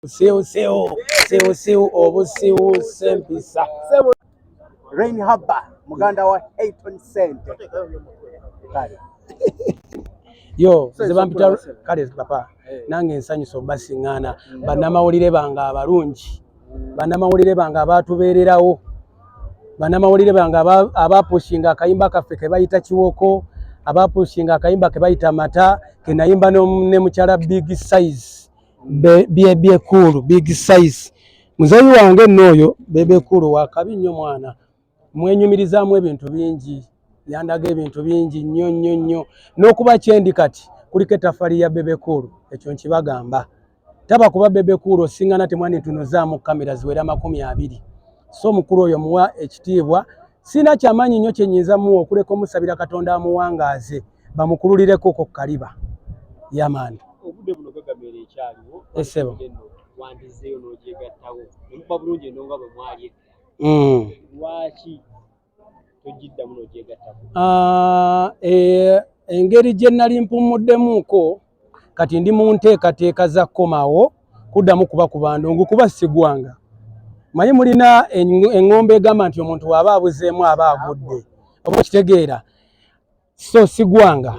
Seu obusiu sempisa Rain Haba muganda wa Hayton Center yo zebampita kale papa nange ensanyuso basingana banamawulire banga abalungi banamawulire banga abatubeererawo banamawulire banga abapushinga akayimba kaffe ke bayita kiwoko abapushinga akayimba ke bayita mata ke nayimba ne mukyala big size bebe cool big size muzayi wange noyo bebe cool wakabi nnyo mwana mwenyumirizaamu ebintu bingi yandaga ebintu bingi nnyo n'okuba kyendi kati kuliko ettafali ya bebe cool ekyo nkibagamba taba kuba bebe cool osingana temwani tunozaamu kamera ziwera 20 so mukulu oyo muwa ekitiibwa sina kyamaanyi nnyo kyenyinza muwa okuleka omusabira katonda amuwangaaze bamukululireko ku kaliba yamani obudde buno gagamera ekyaliwo esebo wandizeeyo n'ogyegattawo nemuba bulungi endonga bwe mwali lwaki tojiddamu n'ogyegattako engeri gye nali mpumuddemuuko kati ndi mu nteekateeka za komawo kuddamu kuba ku bandongo kuba sigwanga manyi mulina eŋŋombe egamba nti omuntu waba abuzeemu aba agudde oba kitegeera so sigwanga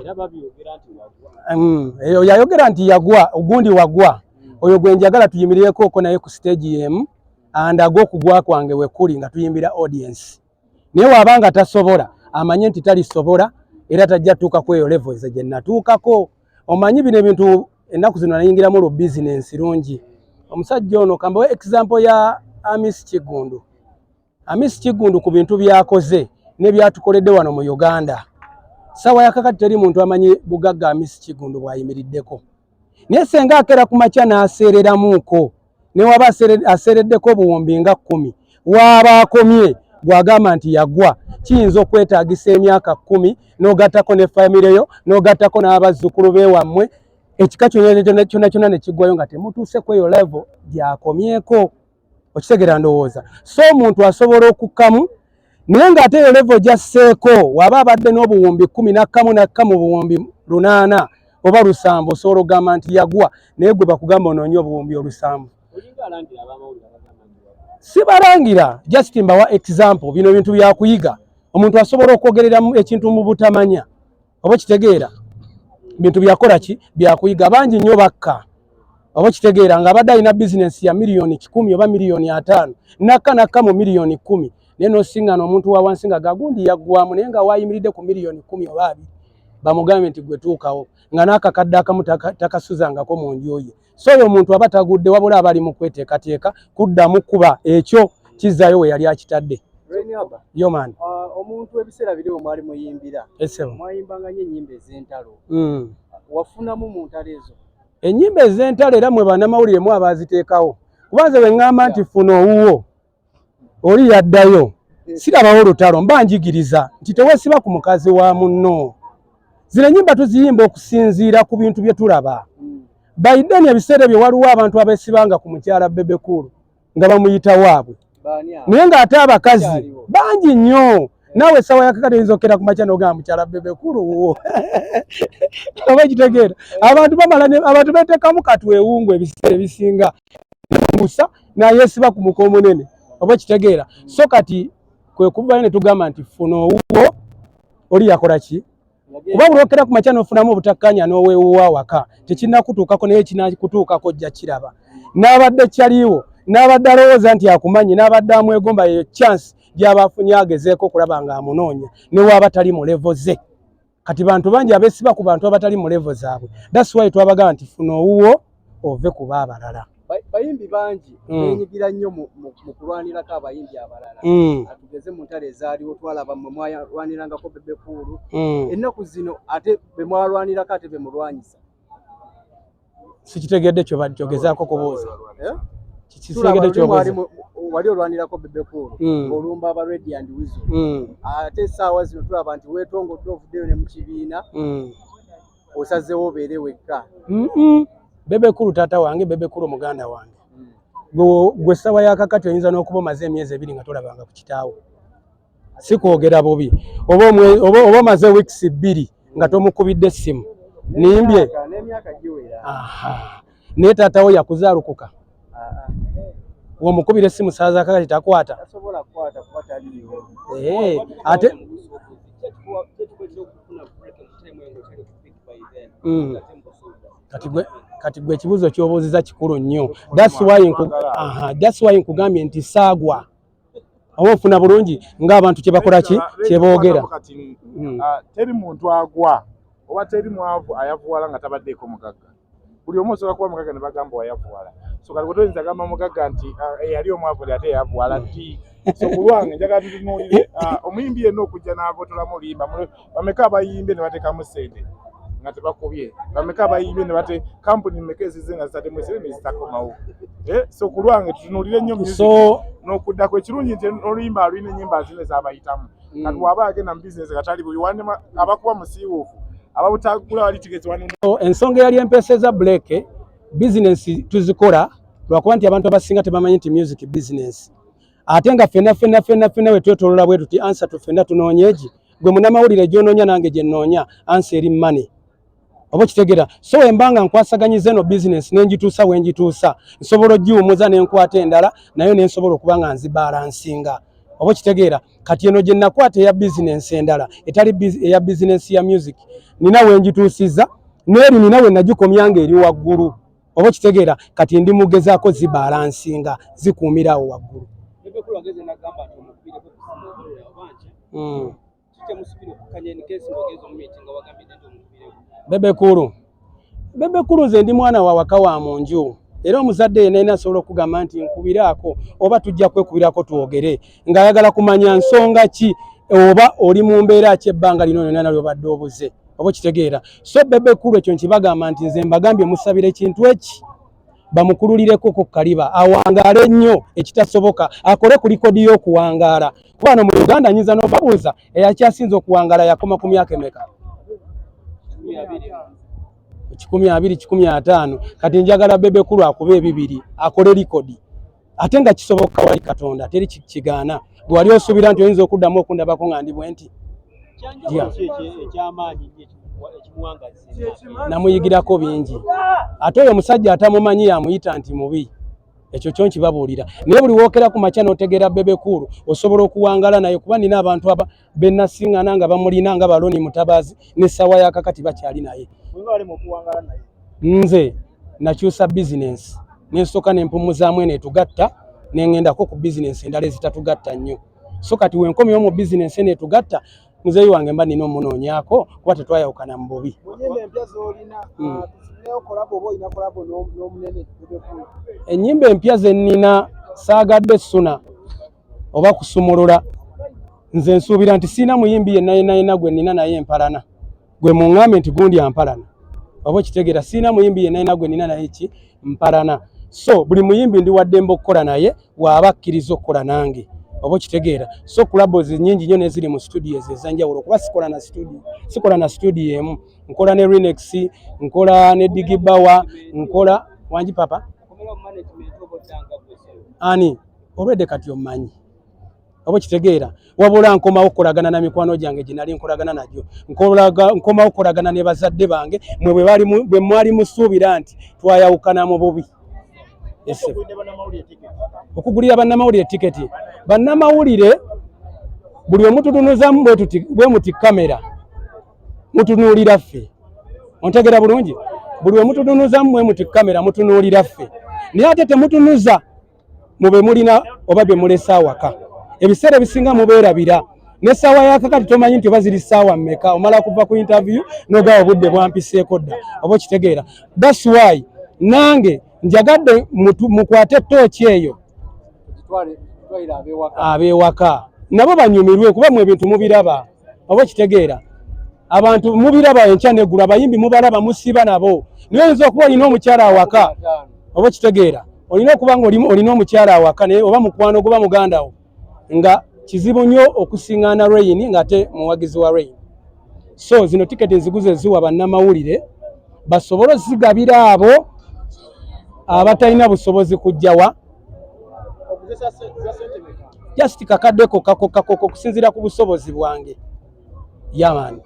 eyo yayogera nti yagwa ogundi wagwa oyo gwe njagala tuyimirireko oko naye ku stage yemu andaga okugwa kwange wekuli nga tuyimbira audience naye wabanga tasobola amanye nti talisobola era tajja tuuka ku eyo level ze gye natuukako omanyi bino ebintu ennaku zino nayingiramu lu business lungi omusajja ono kambawe example ya Amis Kigundu ku bintu byakoze ne byatukoledde wano mu Uganda sawa yakakati teri muntu amanyi bugagga Amis Kigundu bwayimiriddeko naye senga akera ku makya n'aseereramuuko ne waba aseereddeko buwumbi nga 10 waba akomye gwagamba nti yagwa kiyinza okwetaagisa emyaka 10 n'ogattako ne famire yo n'ogattako n'abazzukulu bewammwe ekika kyonna ne kiggwayo nga temutuuse ku eyo level gyakomyeko okitegera ndowooza so omuntu asobola okukkamu naye ng'ate eyo level gyasseeko waba abadde n'obuwumbi 10 nakkamu buwumbi 8 oba 7 osobola ogamba nti yagwa naye gwe bakugamba onoonye obuwumbi 7 sibalangira just mbawa example bino bintu byakuyiga omuntu asobola okwogereramu ekintu mu butamanya oba kitegeera bintu byakola ki byakuyiga bangi nnyo bakka oba kitegeera nga abadde alina business ya milioni 10 oba milioni 5 nakka mu milioni 10 naye nosingana omuntu wa wansi nga gagundi yaggwamu naye nga wayimiridde ku milioni 10 oba 2 bamugambe nti gwe tuukawo nga n'akakadde akamu takasuzangako mu nju ye so oyo omuntu aba tagudde wabula abali mu kweteekateeka kuddamu kuba ekyo kizzaayo we yali akitadde yo man omuntu ebiseera biri omwali muyimbira mwayimbanga nnyo ennyimba ez'entalo wafunamu mu ntalo ezo ennyimba ez'entalo era mwe bannamawulire mu abaziteekawo kubanze bwe ŋŋamba nti funa owuwo oli yaddayo sirabawo lutalo mba njigiriza nti teweesiba ku mukazi wa munno zino ennyimba tuziyimba okusinziira ku bintu bye tulaba Biden ebiseera bye waliwo abantu abeesibanga ku mukyala bebe cool nga bamuyita waabwe naye ng'ate abakazi bangi nnyo naawe sawa yakakati oyinza okera ku makya n'ogamba mukyala bebe cool wuwo oba ekitegeera abantu beteekamu katwewungu ebiseera ebisinga musa nayeesiba ku muko omunene oba ekitegeera so kati kwe kuvayo ne tugamba nti funa owuwo oli yakola ki kuba bulokera ku makya n'ofunamu obutakkanya n'oweewuwa waka tekinakutuukako naye kinakutuukako jja kiraba n'abadde kyaliwo n'abadde alowooza nti akumanyi n'abadde amwegomba eyo chance gy'aba afunye agezeeko okulaba nga amunoonya ne waaba tali mu levo ze kati bantu bangi abeesiba ku bantu abatali mu levo zaabwe that's why twabagamba nti funa owuwo ove ku baabalala bayimbi bangi benyigira nnyo mu kulwanirako abayimbi abalala atugeze mu ntalo ezaaliwo twalaba mwe mwalwanirangako bebe cool ennaku zino ate be mwalwanirako ate be mulwanyisa sikitegedde kyo bakyogezaako kubuuza wali olwanirako bebe cool olumba aba Ready and Weasel ate essaawa zino tulaba nti weetongodde ovuddeyo ne mu kibiina osazeewo obeere wekka bebe cool taata wange bebe cool muganda wange gwe sawa yakakati oyinza n'okuba omaze emyezi 2 nga tolabanga ku kitaawo si kwogera bubi oba omaze weeks 2 nga tomukubidde essimu nimbye n'emyaka giwera naye taatawo yakuzaalukuka Womukubira essimu saaza kakati takwata. Tasobola kukwata kuba taliiwo. Ate kati gwe ekibuuzo ky'obuuziza kikulu nnyo. That's why nkugambye nti saagwa oba ofuna bulungi ng'abantu kye bakola ki kye boogera. Teri muntu agwa oba teri mwavu ayavuwala nga tabaddeeko mugagga. Buli omu osobola kuba mugagga ne bagamba wayavuwala. So kati toyinza gamba mugagga nti yali omwavu ate yavuwala nti. So kulwange njagala tutunuulire omuyimbi yenna okujja n'abotolamu olimba bameka abayimbe ne bateekamu ssente nga tebakubye, bameka abayimbe ne bate kampuni mmeka ezize nga zitaddemu ssente ne zitakomawo. So kulwange tutunuulire nnyo music n'okuddako ekirungi nti oluyimba aluyina ennyimba zino ez'abayitamu. Kati bw'aba agenda mu bizinesi nga tali abakuba musiiwuufu ababutagula wali tigeti wano. Ensonga eyali empeeseza break bizinesi tuzikola lwakuba nti abantu abasinga tebamanyi nti music business. Ate nga ffenna we twetolola bwe tuti ansa tufenna tunoonyeegi gwe munnamawulire gy'onoonya nange gye nnoonya ansa eri money. Oba kitegeera so embanga nkwasaganyiza eno business n'engituusa we njituusa nsobola ogiwumuza ne nkwata endala nayo ne nsobola okuba nga nzibalansinga. Oba kitegeera kati eno gye nakwata eya business endala etali eya business ya music nina we njituusiza n'eri nina we nagikomyanga eri waggulu. Oba kitegeera kati ndi mugezaako zibalansinga zikuumirawo waggulu. Bebe kulu nze ndi mwana wa waka wa munju era omuzadde yenna asobola okugamba nti nkubiraako oba tujja kwekubirako twogere ng'ayagala kumanya nsonga ki oba oli mu mbeera ki ebbanga lino lyonna ly'obadde obuze. Oba kitegeera so bebe kulu ekyo nkibagamba nti nze mbagambye musabire ekintu eki bamukululireko ku kaliba awangaale nnyo ekitasoboka akole ku likodi y'okuwangaala kuba no mu Uganda nyinza n'obabuuza eyakyasinze okuwangaala yakoma ku myaka emeka 20-15 kati njagala bebe kulu akuba ebibiri akole likodi ate nga kisoboka wali Katonda teri kigaana gwe wali osuubira nti oyinza okuddamu okundabako nga ndi bwe nti namuyigirako bingi ate oyo omusajja atamumanyi yamuyita nti mubi ekyo kyo nkibabuulira naye buli wookera ku makya n'otegeera bebe kulu osobola okuwangala naye kuba nina abantu bennasiŋŋana nga bamulina nga Baloni Mutabaazi ne Ssawa ya kakati bakyali naye. Nze nakyusa bizinensi n'ensooka n'empumuzaamu eno etugatta n'eŋŋendako ku bizinensi endala ezitatugatta nnyo so kati wenkomyewo mu bizinensi eno etugatta muzeeyi wange mba nina omunoonyaako kuba tetwayawukana mu bubi. Ennyimba empya ze nnina saagadde ssuna oba kusumulula nze nsuubira nti siina muyimbi yenna gwe nnina naye empalana gwe muŋŋambe nti gundi ampalana oba kitegeera siina muyimbi yenna gwe nnina naye ki mpalana so buli muyimbi ndi waddemba okukola naye waaba akkiriza okukola nange oba kitegeera so kulabozi nnyingi nnyo neziri mu studio ezo ez'enjawulo okuba sikola na studio emu nkola ne Remix nkola ne Digibawa nkola wangi papa ani olwedde kati omanyi oba kitegeera wabula nkomawo okolagana na mikwano gyange gye nali nkolagana najyo nkomawo okolagana ne bazadde bange mwe bwe mwali musuubira nti twayawukana mu bubi. Okugulira bannamawulire tiketi bannamawulire buli omututunuzamu bwe muti kamera mutunuulira ffe ontegeera bulungi buli omututunuzamu bwe muti kamera mutunuulira ffe naye ate temutunuza mube mulina oba bye mulesa awaka ebiseera ebisinga mubeerabira n'essaawa ya kakati tomanyi nti oba ziri ssaawa mmeka omala kuva ku interview n'ogawa obudde bwampiseeko dda oba okitegeera. That's why nange njagadde mukwate tooki eyo abeewaka nabo banyumirwe kuba mu ebintu mubiraba oba kitegeera abantu mubiraba enkya neggulu abayimbi mubalaba musiba nabo naye oyinza okuba olina omukyala awaka oba kitegeera olina okuba nga olina omukyala awaka naye oba mukwano goba muganda wo nga kizibu nnyo okusiŋŋaana Rain ng'ate muwagizi wa Rain so zino tiketi nziguze ziwa bannamawulire basobole zigabira abo abatalina busobozi kujjawa just kakaddeko kako kusinziira ku busobozi bwange yamani